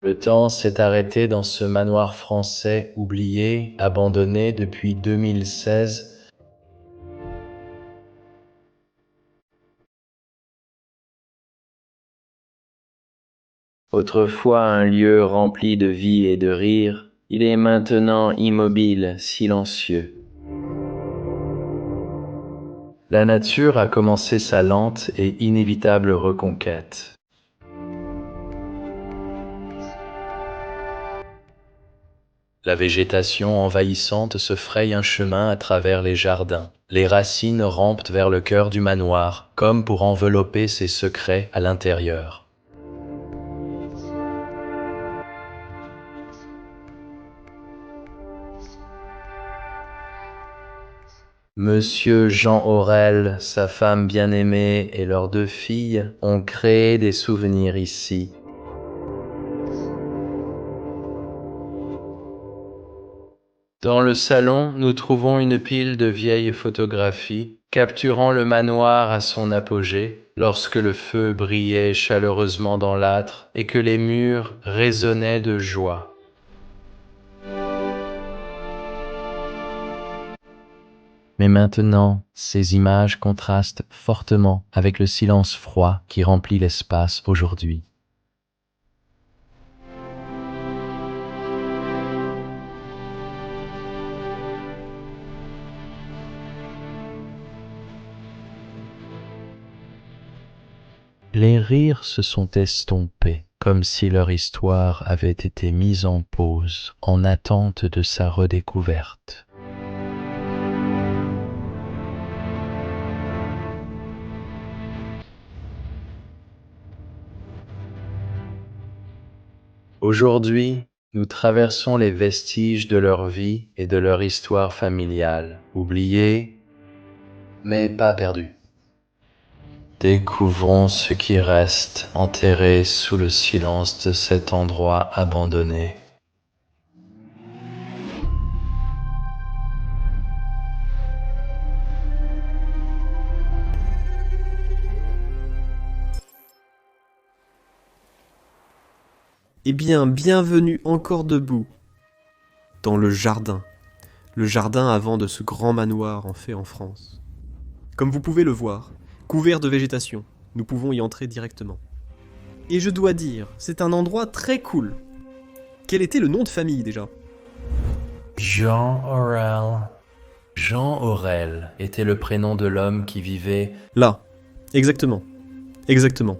Le temps s'est arrêté dans ce manoir français oublié, abandonné depuis 2016. Autrefois un lieu rempli de vie et de rire, il est maintenant immobile, silencieux. La nature a commencé sa lente et inévitable reconquête. La végétation envahissante se fraye un chemin à travers les jardins. Les racines rampent vers le cœur du manoir, comme pour envelopper ses secrets à l'intérieur. Monsieur Jean Aurel, sa femme bien-aimée et leurs 2 filles ont créé des souvenirs ici. Dans le salon, nous trouvons une pile de vieilles photographies capturant le manoir à son apogée, lorsque le feu brillait chaleureusement dans l'âtre et que les murs résonnaient de joie. Mais maintenant, ces images contrastent fortement avec le silence froid qui remplit l'espace aujourd'hui. Les rires se sont estompés, comme si leur histoire avait été mise en pause en attente de sa redécouverte. Aujourd'hui, nous traversons les vestiges de leur vie et de leur histoire familiale, oubliés, mais pas perdus. Découvrons ce qui reste enterré sous le silence de cet endroit abandonné. Eh bien, bienvenue encore debout, dans le jardin avant de ce grand manoir en fait en France. Comme vous pouvez le voir, couvert de végétation, nous pouvons y entrer directement. Et je dois dire, c'est un endroit très cool. Quel était le nom de famille déjà ? Jean Aurel. Jean Aurel était le prénom de l'homme qui vivait Là, exactement. Exactement.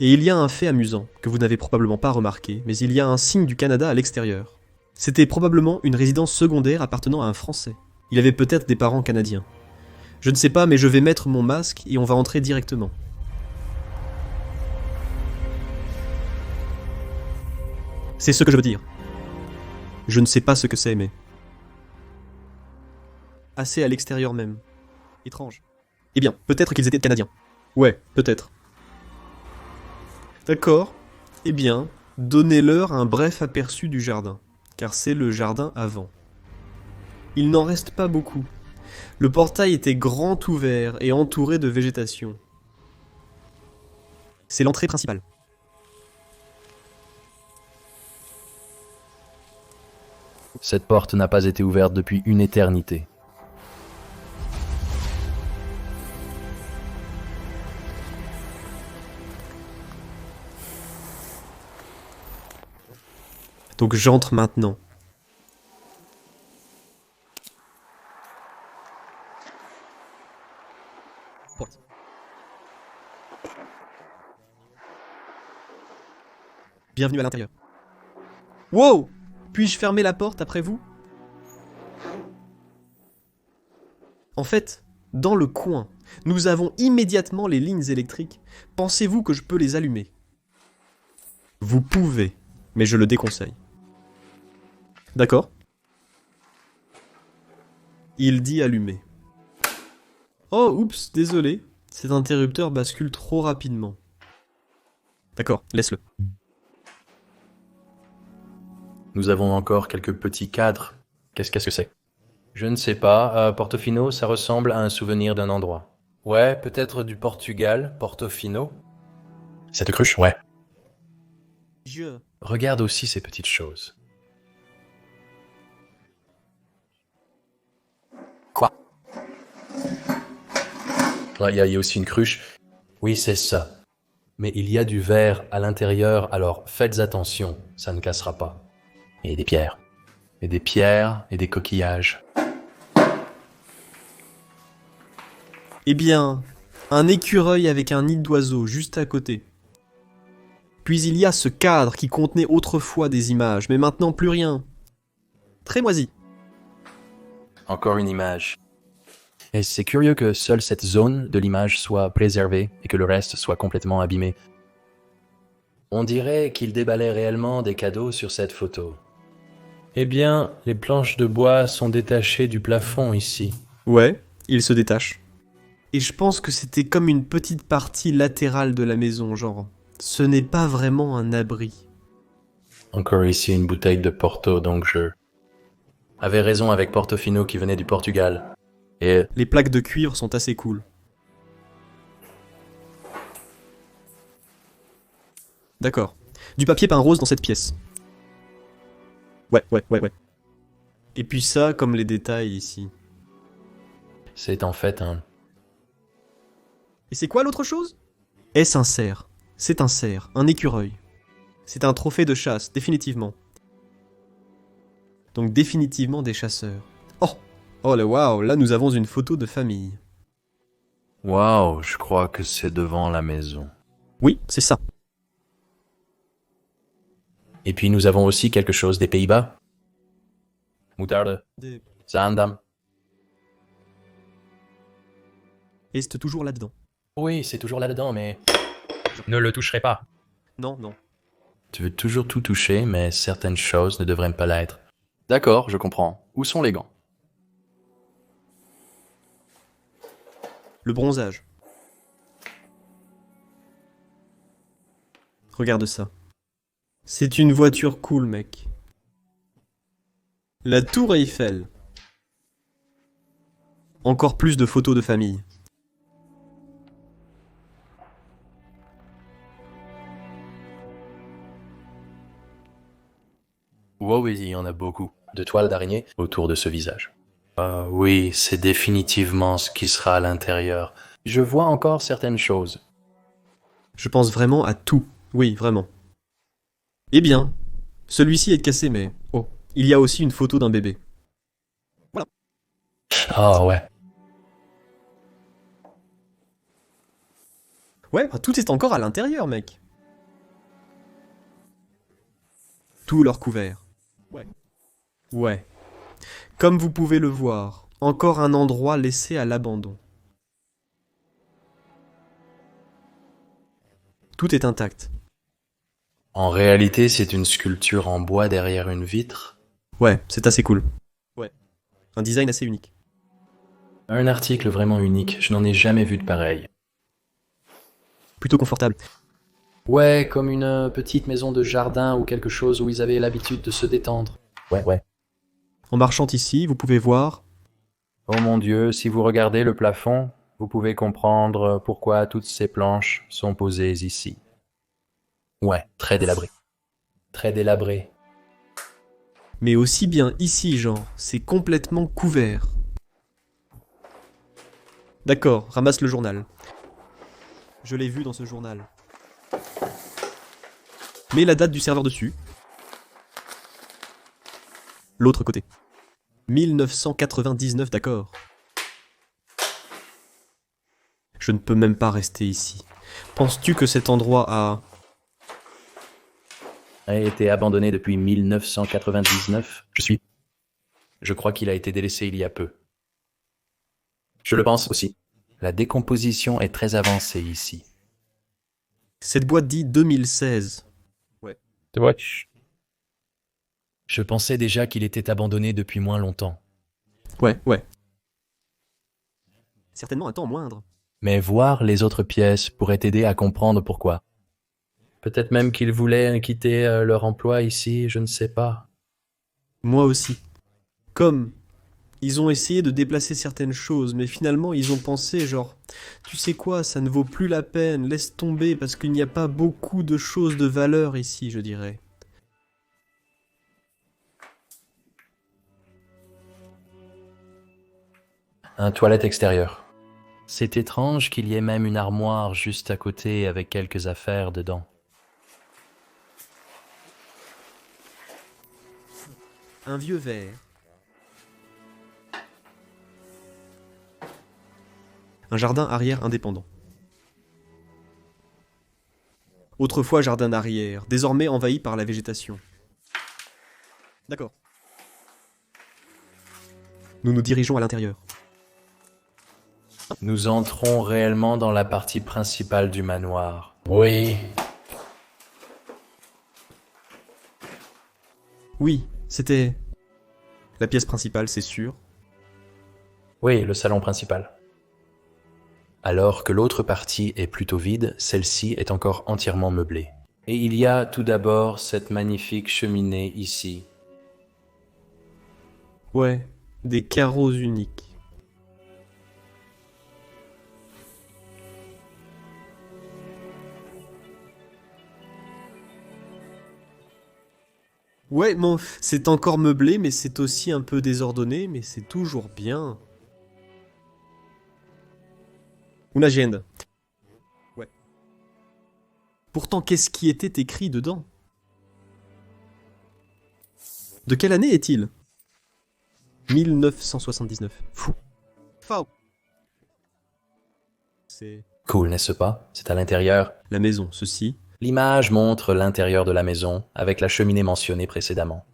Et il y a un fait amusant, que vous n'avez probablement pas remarqué, mais il y a un signe du Canada à l'extérieur. C'était probablement une résidence secondaire appartenant à un Français. Il avait peut-être des parents canadiens. Je ne sais pas, mais je vais mettre mon masque et on va entrer directement. C'est ce que je veux dire. Je ne sais pas ce que c'est, mais... Assez à l'extérieur même. Étrange. Eh bien, peut-être qu'ils étaient canadiens. Ouais, peut-être. D'accord. Eh bien, donnez-leur un bref aperçu du jardin, car c'est le jardin avant. Il n'en reste pas beaucoup. Le portail était grand ouvert et entouré de végétation. C'est l'entrée principale. Cette porte n'a pas été ouverte depuis une éternité. Donc j'entre maintenant. Porte. Bienvenue à l'intérieur. Wow! Puis-je fermer la porte après vous? En fait, dans le coin, nous avons immédiatement les lignes électriques. Pensez-vous que je peux les allumer? Vous pouvez, mais je le déconseille. D'accord? Il dit allumer. Oh, oups, désolé. Cet interrupteur bascule trop rapidement. D'accord, laisse-le. Nous avons encore quelques petits cadres. Qu'est-ce que c'est? Je ne sais pas. Portofino, ça ressemble à un souvenir d'un endroit. Ouais, peut-être du Portugal, Portofino. Cette cruche, ouais. Regarde aussi ces petites choses. Quoi? Il y a aussi une cruche. Oui, c'est ça. Mais il y a du verre à l'intérieur, alors faites attention, ça ne cassera pas. Et des pierres. Et des pierres et des coquillages. Eh bien, un écureuil avec un nid d'oiseau juste à côté. Puis il y a ce cadre qui contenait autrefois des images, mais maintenant plus rien. Très moisi. Encore une image. Et c'est curieux que seule cette zone de l'image soit préservée et que le reste soit complètement abîmé. On dirait qu'il déballait réellement des cadeaux sur cette photo. Eh bien, les planches de bois sont détachées du plafond ici. Ouais, il se détache. Et je pense que c'était comme une petite partie latérale de la maison, genre. Ce n'est pas vraiment un abri. Encore ici une bouteille de Porto, donc je... Avait raison avec Portofino qui venait du Portugal. Et Les plaques de cuivre sont assez cool. D'accord. Du papier peint rose dans cette pièce. Ouais. Et puis ça, comme les détails ici. c'est en fait un... Et c'est quoi l'autre chose? Est-ce un cerf? C'est un cerf, un écureuil. C'est un trophée de chasse, définitivement. Donc définitivement des chasseurs. Oh là waouh, là nous avons une photo de famille. Waouh, je crois que c'est devant la maison. Oui, c'est ça. Et puis nous avons aussi quelque chose des Pays-Bas. Moutarde. Zaandam. Est toujours là-dedans? Oui, c'est toujours là-dedans, mais... Ne le toucherai pas. Non. Tu veux toujours tout toucher, mais certaines choses ne devraient pas l'être. D'accord, je comprends. Où sont les gants? Le bronzage. Regarde ça. C'est une voiture cool, mec. La tour Eiffel. Encore plus de photos de famille. Wow, oui, il y en a beaucoup. De toiles d'araignée autour de ce visage. Oui, c'est définitivement ce qui sera à l'intérieur. Je vois encore certaines choses. Je pense vraiment à tout. Oui, vraiment. Eh bien, celui-ci est cassé, mais... Oh, il y a aussi une photo d'un bébé. Ah ouais. Ouais, bah, tout est encore à l'intérieur, mec. Tout leur couvert. Ouais. Comme vous pouvez le voir, encore un endroit laissé à l'abandon. Tout est intact. En réalité, c'est une sculpture en bois derrière une vitre. Ouais, c'est assez cool. Ouais. Un design assez unique. Un article vraiment unique, je n'en ai jamais vu de pareil. Plutôt confortable. Ouais, comme une petite maison de jardin ou quelque chose où ils avaient l'habitude de se détendre. Ouais. En marchant ici, vous pouvez voir... Oh mon Dieu, si vous regardez le plafond, vous pouvez comprendre pourquoi toutes ces planches sont posées ici. Ouais, très délabré. Très délabré. Mais aussi bien ici, genre, c'est complètement couvert. D'accord, ramasse le journal. Je l'ai vu dans ce journal. Mets la date du serveur dessus. L'autre côté. 1999, d'accord. Je ne peux même pas rester ici. Penses-tu que cet endroit A été abandonné depuis 1999. Je crois qu'il a été délaissé il y a peu. Je le pense aussi. La décomposition est très avancée ici. Cette boîte dit 2016. Je pensais déjà qu'il était abandonné depuis moins longtemps. Ouais. Certainement un temps moindre. Mais voir les autres pièces pourrait t'aider à comprendre pourquoi. Peut-être même qu'ils voulaient quitter leur emploi ici, je ne sais pas. Moi aussi. Comme Ils ont essayé de déplacer certaines choses, mais finalement ils ont pensé genre, tu sais quoi, ça ne vaut plus la peine, laisse tomber parce qu'il n'y a pas beaucoup de choses de valeur ici, je dirais. Un toilette extérieure. C'est étrange qu'il y ait même une armoire juste à côté avec quelques affaires dedans. Un vieux verre. Un jardin arrière indépendant. Autrefois jardin arrière, désormais envahi par la végétation. D'accord. Nous nous dirigeons à l'intérieur. Nous entrons réellement dans la partie principale du manoir. Oui. Oui, c'était la pièce principale, c'est sûr. Oui, le salon principal. Alors que l'autre partie est plutôt vide, celle-ci est encore entièrement meublée. Et il y a tout d'abord cette magnifique cheminée ici. Ouais, des carreaux uniques. Ouais, bon, c'est encore meublé, mais c'est aussi un peu désordonné, mais c'est toujours bien. Une agenda. Ouais. Pourtant, qu'est-ce qui était écrit dedans? De quelle année est-il? 1979. Fou. Faux. C'est Cool, n'est-ce pas? C'est à l'intérieur. la maison, ceci. L'image montre l'intérieur de la maison avec la cheminée mentionnée précédemment.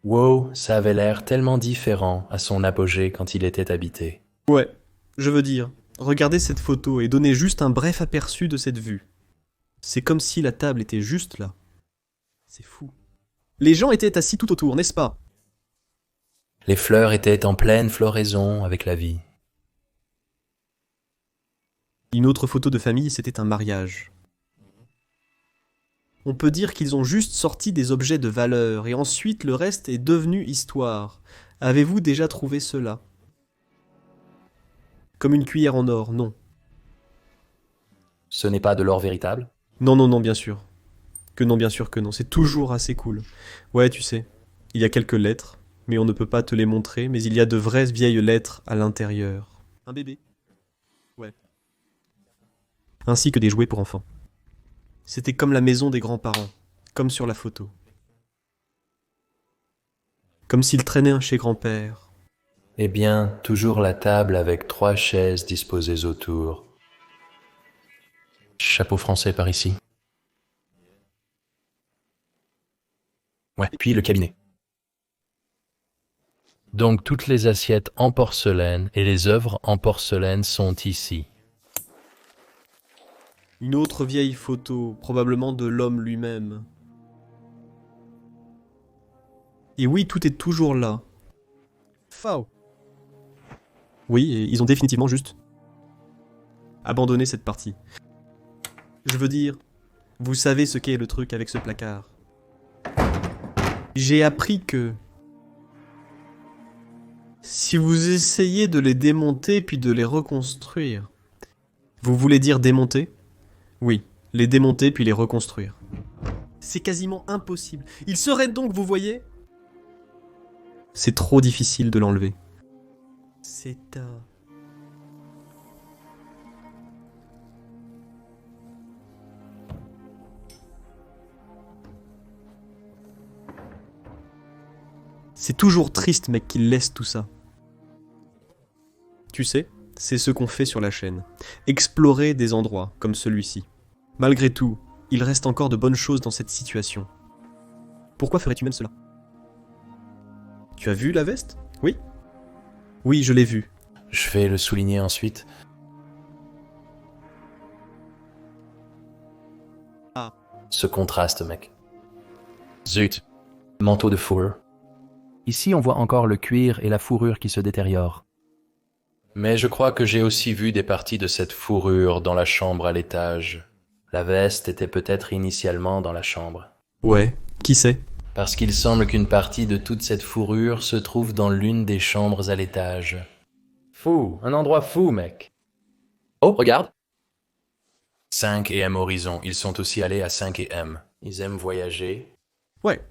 Wow, ça avait l'air tellement différent à son apogée quand il était habité. Ouais, je veux dire, regardez cette photo et donnez juste un bref aperçu de cette vue. C'est comme si la table était juste là. C'est fou. Les gens étaient assis tout autour, n'est-ce pas? Les fleurs étaient en pleine floraison avec la vie. Une autre photo de famille, c'était un mariage. On peut dire qu'ils ont juste sorti des objets de valeur et ensuite le reste est devenu histoire. Avez-vous déjà trouvé cela? Comme une cuillère en or, non. Ce n'est pas de l'or véritable? Non, non, non, bien sûr. Que non, bien sûr que non. C'est toujours assez cool. Ouais, tu sais, il y a quelques lettres, mais on ne peut pas te les montrer, mais il y a de vraies vieilles lettres à l'intérieur. Un bébé. Ouais. Ainsi que des jouets pour enfants. C'était comme la maison des grands-parents, comme sur la photo. Comme s'ils traînaient chez grand-père. Eh bien, toujours la table avec 3 chaises disposées autour. Chapeau français par ici. Ouais, puis le cabinet. Donc toutes les assiettes en porcelaine et les œuvres en porcelaine sont ici. Une autre vieille photo, probablement de l'homme lui-même. Et oui, tout est toujours là. Faux. Oui, et ils ont définitivement juste abandonné cette partie. Je veux dire, vous savez ce qu'est le truc avec ce placard. J'ai appris que si vous essayez de les démonter puis de les reconstruire, vous voulez dire démonter? Oui, les démonter puis les reconstruire. C'est quasiment impossible. Il serait donc, vous voyez? C'est trop difficile de l'enlever. C'est un... C'est toujours triste, mec, qu'il laisse tout ça. Tu sais, c'est ce qu'on fait sur la chaîne. Explorer des endroits comme celui-ci. Malgré tout, il reste encore de bonnes choses dans cette situation. Pourquoi ferais-tu même cela? Tu as vu la veste? Oui? Oui, je l'ai vue. Je vais le souligner ensuite. Ah. Ce contraste, mec. Zut. Manteau de fourrure. Ici, on voit encore le cuir et la fourrure qui se détériorent. Mais je crois que j'ai aussi vu des parties de cette fourrure dans la chambre à l'étage. La veste était peut-être initialement dans la chambre. Ouais, qui sait? parce qu'il semble qu'une partie de toute cette fourrure se trouve dans l'une des chambres à l'étage. Fou, un endroit fou, mec. Oh, regarde. 5 et M Horizon, ils sont aussi allés à 5 et M. Ils aiment voyager. Ouais,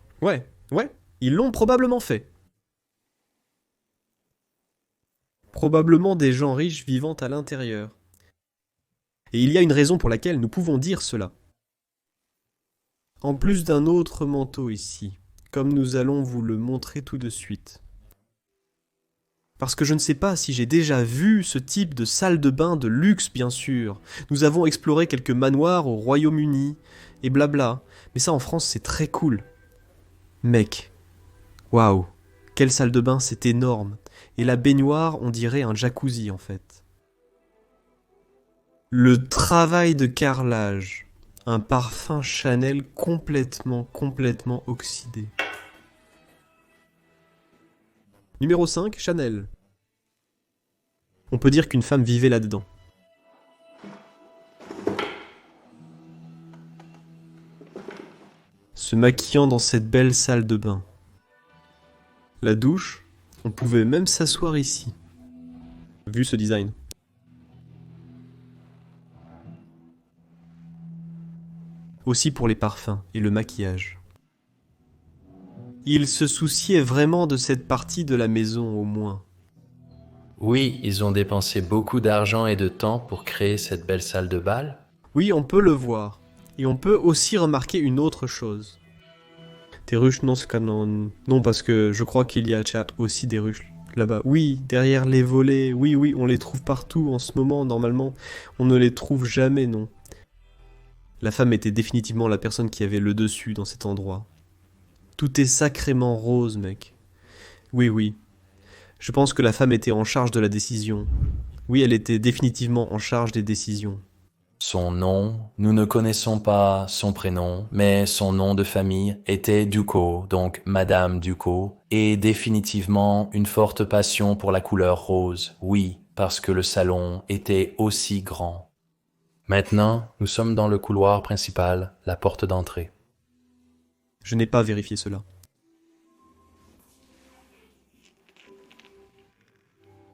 ils l'ont probablement fait. Probablement des gens riches vivant à l'intérieur. Et il y a une raison pour laquelle nous pouvons dire cela. En plus d'un autre manteau ici, comme nous allons vous le montrer tout de suite. Parce que je ne sais pas si j'ai déjà vu ce type de salle de bain de luxe, bien sûr. Nous avons exploré quelques manoirs au Royaume-Uni, et blabla. Mais ça en France, c'est très cool. Mec, waouh, quelle salle de bain, c'est énorme. Et la baignoire, on dirait un jacuzzi en fait. Le travail de carrelage. Un parfum Chanel complètement oxydé. Numéro 5, Chanel. On peut dire qu'une femme vivait là-dedans. Se maquillant dans cette belle salle de bain. La douche, on pouvait même s'asseoir ici. Vu ce design. Aussi pour les parfums et le maquillage. Ils se souciaient vraiment de cette partie de la maison au moins. Oui, ils ont dépensé beaucoup d'argent et de temps pour créer cette belle salle de bal. Oui, on peut le voir. Et on peut aussi remarquer une autre chose. Des ruches non canon. Non, parce que je crois qu'il y a chat aussi des ruches là-bas. Oui, derrière les volets. Oui, on les trouve partout en ce moment, normalement. On ne les trouve jamais, non. La femme était définitivement la personne qui avait le dessus dans cet endroit. Tout est sacrément rose, mec. Oui. Je pense que la femme était en charge de la décision. Oui, elle était définitivement en charge des décisions. Son nom, nous ne connaissons pas son prénom, mais son nom de famille était Ducos, donc Madame Ducos, et définitivement une forte passion pour la couleur rose, oui, parce que le salon était aussi grand. Maintenant, nous sommes dans le couloir principal, la porte d'entrée. Je n'ai pas vérifié cela.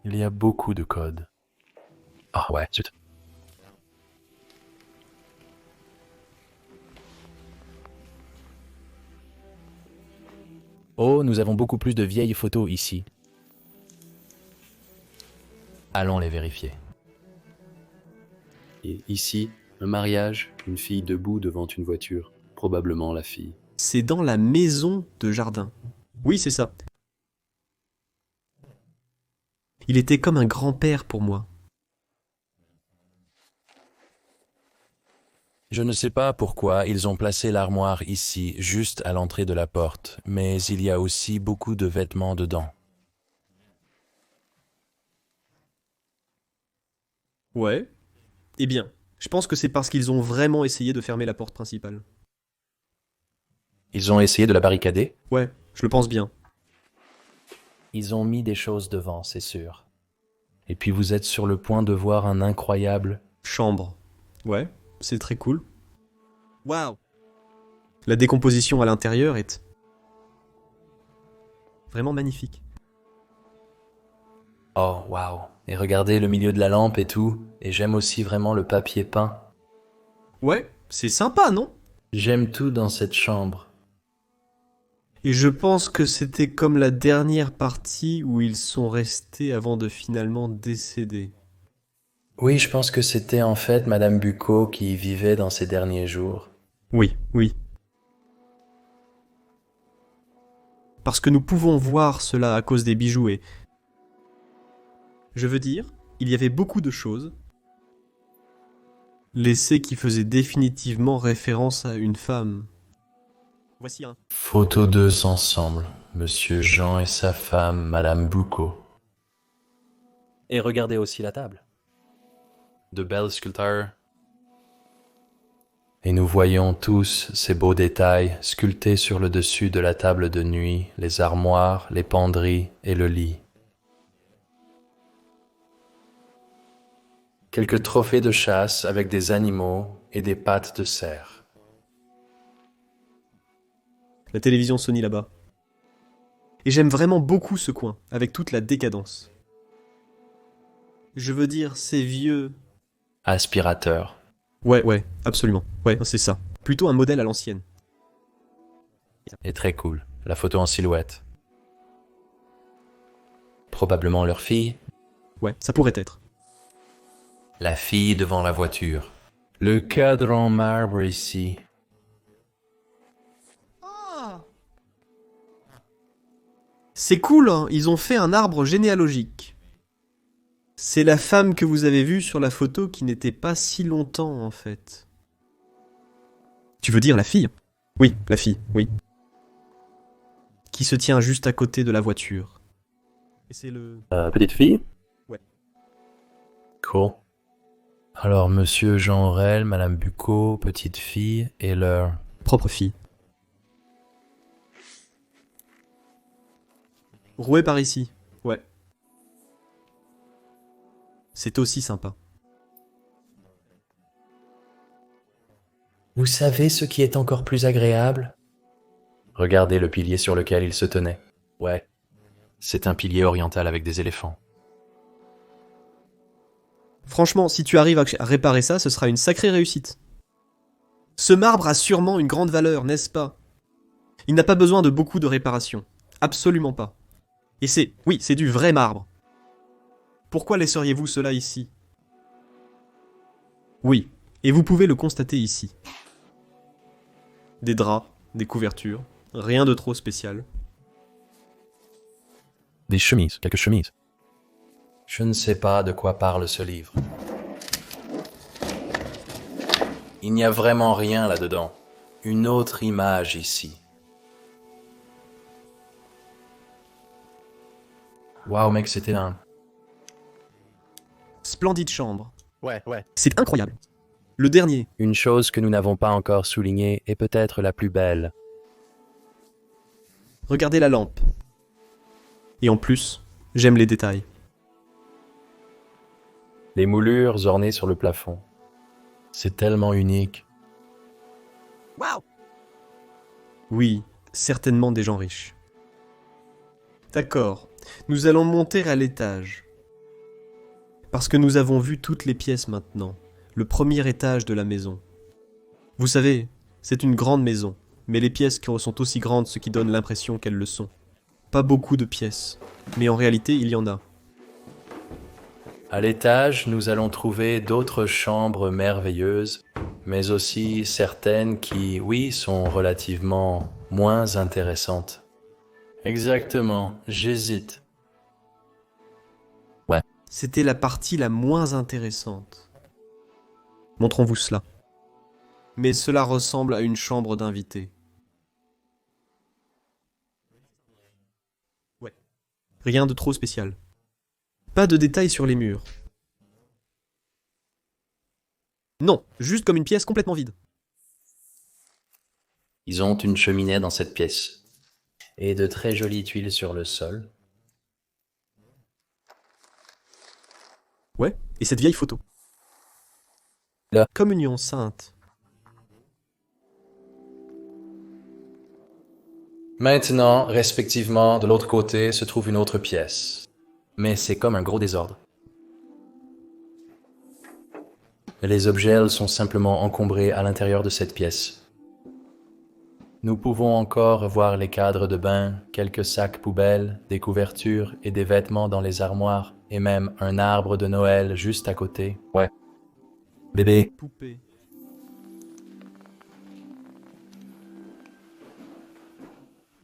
Il y a beaucoup de codes. Ah ouais, zut. Oh, nous avons beaucoup plus de vieilles photos ici. Allons les vérifier. Et ici, un mariage, une fille debout devant une voiture, probablement la fille. C'est dans la maison de jardin. Oui, c'est ça. Il était comme un grand-père pour moi. Je ne sais pas pourquoi ils ont placé l'armoire ici, juste à l'entrée de la porte, mais il y a aussi beaucoup de vêtements dedans. Ouais. Eh bien, je pense que c'est parce qu'ils ont vraiment essayé de fermer la porte principale. Ils ont essayé de la barricader. Ouais, je le pense bien. Ils ont mis des choses devant, c'est sûr. Et puis vous êtes sur le point de voir un incroyable... Chambre. Ouais, c'est très cool. Waouh. La décomposition à l'intérieur est vraiment magnifique. Oh, waouh. Et regardez le milieu de la lampe et tout. Et j'aime aussi vraiment le papier peint. Ouais, c'est sympa, non? J'aime tout dans cette chambre. Et je pense que c'était comme la dernière partie où ils sont restés avant de finalement décéder. Oui, je pense que c'était en fait Madame Bucco qui y vivait dans ces derniers jours. Oui. Parce que nous pouvons voir cela à cause des bijoux et... Je veux dire, il y avait beaucoup de choses laissées qui faisaient définitivement référence à une femme. Voici un. Photos d'eux ensemble. Monsieur Jean et sa femme, Madame Bucco. Et regardez aussi la table. De belles sculptures. Et nous voyons tous ces beaux détails sculptés sur le dessus de la table de nuit, les armoires, les penderies et le lit. Quelques trophées de chasse avec des animaux et des pattes de cerf. la télévision Sony là-bas. Et j'aime vraiment beaucoup ce coin, avec toute la décadence. Je veux dire, c'est vieux. Aspirateur. Ouais, absolument. Ouais, c'est ça. Plutôt un modèle à l'ancienne. Et très cool. La photo en silhouette. Probablement leur fille. Ouais, ça pourrait être. La fille devant la voiture. Le cadre en marbre ici. C'est cool, hein, ils ont fait un arbre généalogique. C'est la femme que vous avez vue sur la photo qui n'était pas si longtemps, en fait. Tu veux dire la fille? Oui, la fille, oui. Qui se tient juste à côté de la voiture. Et c'est le... Petite fille? Ouais. Cool. Alors, monsieur Jean Aurel, madame Bucco, petite fille et leur... propre fille. Roué par ici, ouais. C'est aussi sympa. Vous savez ce qui est encore plus agréable? Regardez le pilier sur lequel il se tenait. Ouais. C'est un pilier oriental avec des éléphants. Franchement, si tu arrives à réparer ça, ce sera une sacrée réussite. Ce marbre a sûrement une grande valeur, n'est-ce pas? Il n'a pas besoin de beaucoup de réparation. Absolument pas. Et oui, c'est du vrai marbre. Pourquoi laisseriez-vous cela ici? Oui, et vous pouvez le constater ici. Des draps, des couvertures, rien de trop spécial. Des chemises, quelques chemises. Je ne sais pas de quoi parle ce livre. Il n'y a vraiment rien là-dedans. Une autre image ici. Waouh mec, c'était un... Splendide chambre. Ouais. C'est incroyable. Le dernier. Une chose que nous n'avons pas encore soulignée est peut-être la plus belle. Regardez la lampe. Et en plus, j'aime les détails. Les moulures ornées sur le plafond. C'est tellement unique. Waouh! Oui, certainement des gens riches. D'accord, nous allons monter à l'étage. Parce que nous avons vu toutes les pièces maintenant. Le premier étage de la maison. Vous savez, c'est une grande maison, mais les pièces sont aussi grandes, ce qui donne l'impression qu'elles le sont. Pas beaucoup de pièces, mais en réalité il y en a. À l'étage, nous allons trouver d'autres chambres merveilleuses, mais aussi certaines qui, oui, sont relativement moins intéressantes. Exactement, j'hésite. Ouais. C'était la partie la moins intéressante. Montrons-vous cela. Mais cela ressemble à une chambre d'invité. Ouais. Rien de trop spécial. Pas de détails sur les murs. Non, juste comme une pièce complètement vide. Ils ont une cheminée dans cette pièce. Et de très jolies tuiles sur le sol. Ouais, et cette vieille photo. Là. Communion sainte. Maintenant, respectivement, de l'autre côté se trouve une autre pièce. Mais c'est comme un gros désordre. Les objets sont simplement encombrés à l'intérieur de cette pièce. Nous pouvons encore voir les cadres de bain, quelques sacs poubelles, des couvertures et des vêtements dans les armoires, et même un arbre de Noël juste à côté. Ouais. Bébé. Poupée.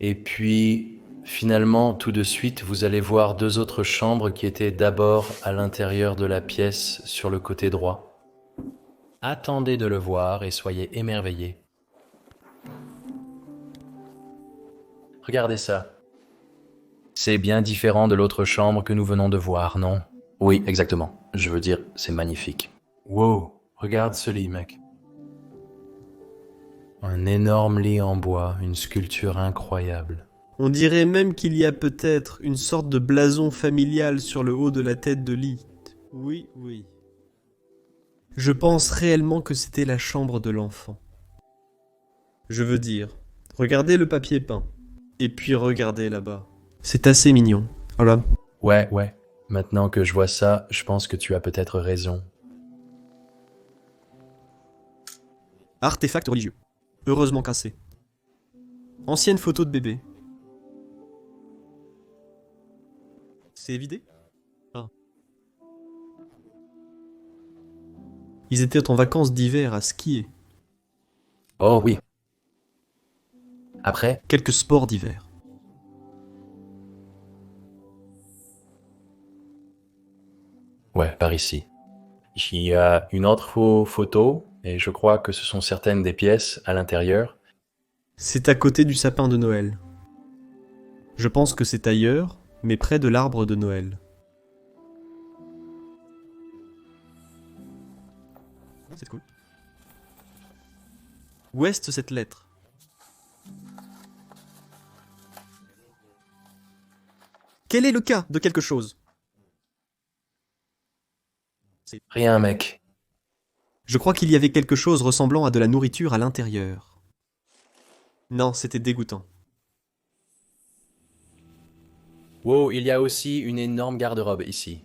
Et puis, finalement, tout de suite, vous allez voir deux autres chambres qui étaient d'abord à l'intérieur de la pièce sur le côté droit. Attendez de le voir et soyez émerveillés. Regardez ça. C'est bien différent de l'autre chambre que nous venons de voir, non? Oui, exactement. Je veux dire, c'est magnifique. Wow, regarde ce lit, mec. Un énorme lit en bois, une sculpture incroyable. On dirait même qu'il y a peut-être une sorte de blason familial sur le haut de la tête de lit. Oui. Je pense réellement que c'était la chambre de l'enfant. Je veux dire, Regardez le papier peint. Et puis regardez là-bas. C'est assez mignon. Voilà. Ouais. Maintenant que je vois ça, je pense que tu as peut-être raison. Artefact religieux. Heureusement cassé. Ancienne photo de bébé. C'est vidé? Ah. Ils étaient en vacances d'hiver à skier. Oh oui. Après, Quelques sports d'hiver. ouais, par ici. Il y a une autre photo, et je crois que ce sont certaines des pièces à l'intérieur. C'est à côté du sapin de Noël. Je pense que c'est ailleurs, mais près de l'arbre de Noël. C'est cool. Où est cette lettre? Quel est le cas de quelque chose? Rien, mec. Je crois qu'il y avait quelque chose ressemblant à de la nourriture à l'intérieur. Non, c'était dégoûtant. Wow, il y a aussi une énorme garde-robe ici.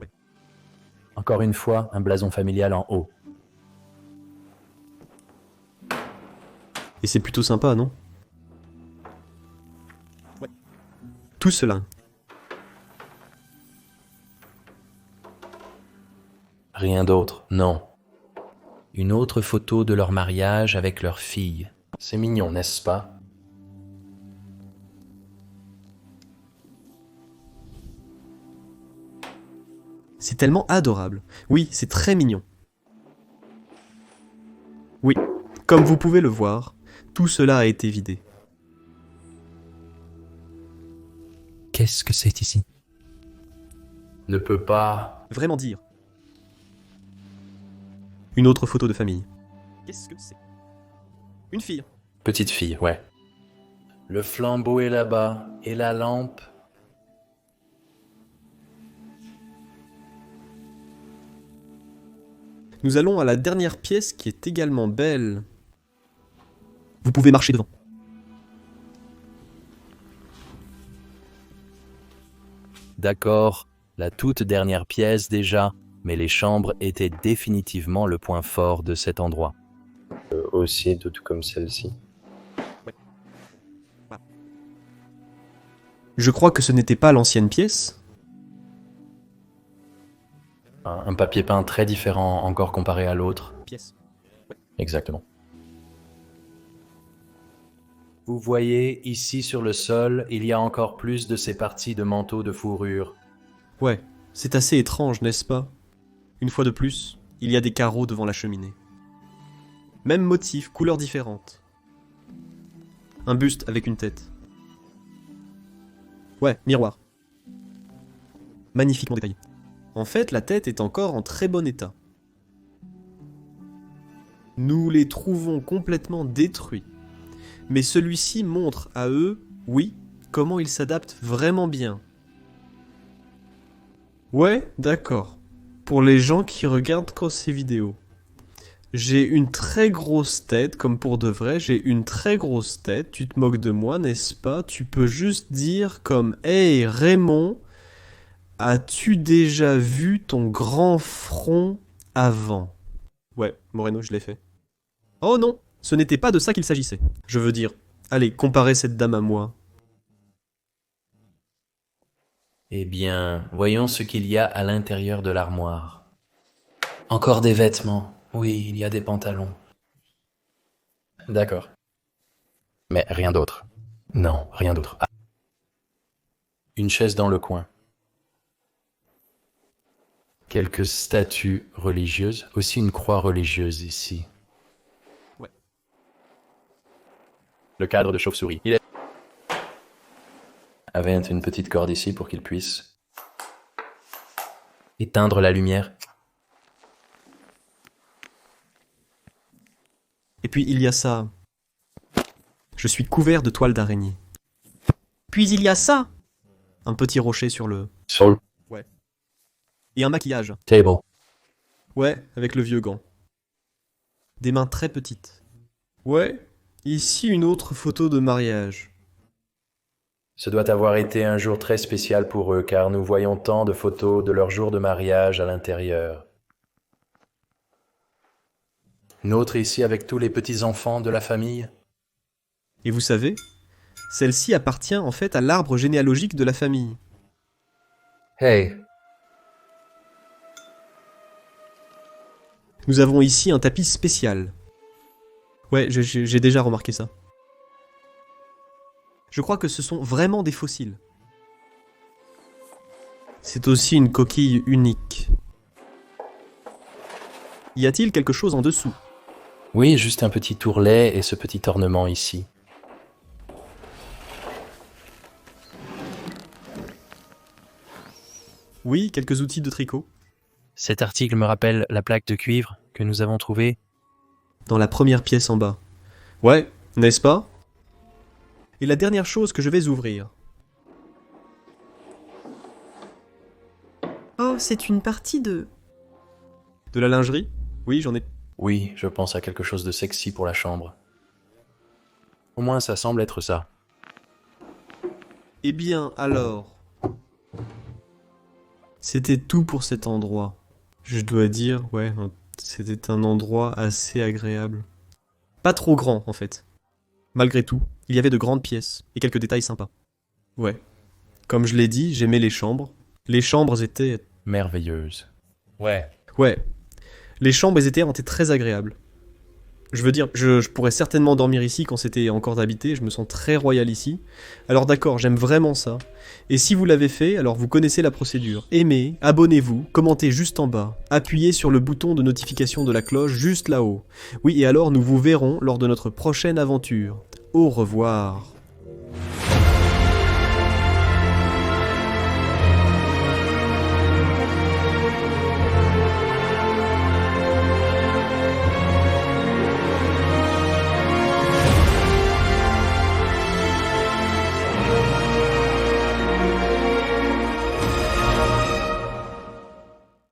Ouais. Encore une fois, un blason familial en haut. Et c'est plutôt sympa, non? Ouais. Tout cela. Rien d'autre, non. Une autre photo de leur mariage avec leur fille. C'est mignon, n'est-ce pas? C'est tellement adorable. Oui, c'est très mignon. Oui, comme vous pouvez le voir, tout cela a été vidé. Qu'est-ce que c'est ici? Ne peut pas... Vraiment dire. Une autre photo de famille. Qu'est-ce que c'est? Une fille. Petite fille, ouais. Le flambeau est là-bas, et la lampe... Nous allons à la dernière pièce qui est également belle. Vous pouvez marcher devant. D'accord, la toute dernière pièce déjà, mais les chambres étaient définitivement le point fort de cet endroit. Aussi toutes comme celle-ci. Je crois que ce n'était pas l'ancienne pièce. Un papier peint très différent encore comparé à l'autre. Pièce. Exactement. Vous voyez, ici sur le sol, il y a encore plus de ces parties de manteau de fourrure. Ouais, c'est assez étrange, n'est-ce pas? Une fois de plus, il y a des carreaux devant la cheminée. Même motif, couleurs différentes. Un buste avec une tête. Ouais, miroir. Magnifiquement détaillé. En fait, la tête est encore en très bon état. Nous les trouvons complètement détruits. Mais celui-ci montre à eux, oui, comment ils s'adaptent vraiment bien. Ouais, d'accord. Pour les gens qui regardent quand ces vidéos. J'ai une très grosse tête, comme pour de vrai, j'ai une très grosse tête, tu te moques de moi, n'est-ce pas? Tu peux juste dire comme « Hey Raymond, as-tu déjà vu ton grand front avant ?» Ouais, Moreno, je l'ai fait. Oh non, ce n'était pas de ça qu'il s'agissait. Je veux dire, allez, comparez cette dame à moi. Eh bien, voyons ce qu'il y a à l'intérieur de l'armoire. Encore des vêtements. Oui, il y a des pantalons. D'accord. Mais rien d'autre. Non, rien d'autre. Ah. Une chaise dans le coin. Quelques statues religieuses, aussi une croix religieuse ici. Ouais. Le cadre de chauve-souris. Il avait une petite corde ici pour qu'il puisse éteindre la lumière. Et puis il y a ça. Je suis couvert de toiles d'araignée. Puis il y a ça. Un petit rocher sur le... Sur le Ouais. Et un maquillage. table. Ouais, avec le vieux gant. Des mains très petites. Ouais. Ici une autre photo de mariage. Ce doit avoir été un jour très spécial pour eux, car nous voyons tant de photos de leur jour de mariage à l'intérieur. Une autre ici avec tous les petits-enfants de la famille. Et vous savez, celle-ci appartient en fait à l'arbre généalogique de la famille. Hey, Nous avons ici un tapis spécial. Ouais, j'ai déjà remarqué ça. Je crois que ce sont vraiment des fossiles. C'est aussi une coquille unique. Y a-t-il quelque chose en dessous? oui, juste un petit tourlet et ce petit ornement ici. Oui, quelques outils de tricot. Cet article me rappelle la plaque de cuivre que nous avons trouvée. Dans la première pièce en bas. Ouais, n'est-ce pas? Et la dernière chose que je vais ouvrir. Oh, c'est une partie de... De la lingerie? Oui, j'en ai... Oui, je pense à quelque chose de sexy pour la chambre. Au moins, ça semble être ça. Eh bien, alors... C'était tout pour cet endroit. Je dois dire, ouais, c'était un endroit assez agréable. Pas trop grand, en fait. Malgré tout, il y avait de grandes pièces et quelques détails sympas. Ouais. Comme je l'ai dit, j'aimais les chambres. Les chambres étaient... Merveilleuse. Ouais. Ouais. Les chambres étaient très agréables. Je veux dire, je pourrais certainement dormir ici quand c'était encore habité, je me sens très royal ici. Alors d'accord, j'aime vraiment ça. Et si vous l'avez fait, alors vous connaissez la procédure. Aimez, abonnez-vous, commentez juste en bas, appuyez sur le bouton de notification de la cloche juste là-haut. Oui, et alors nous vous verrons lors de notre prochaine aventure. Au revoir.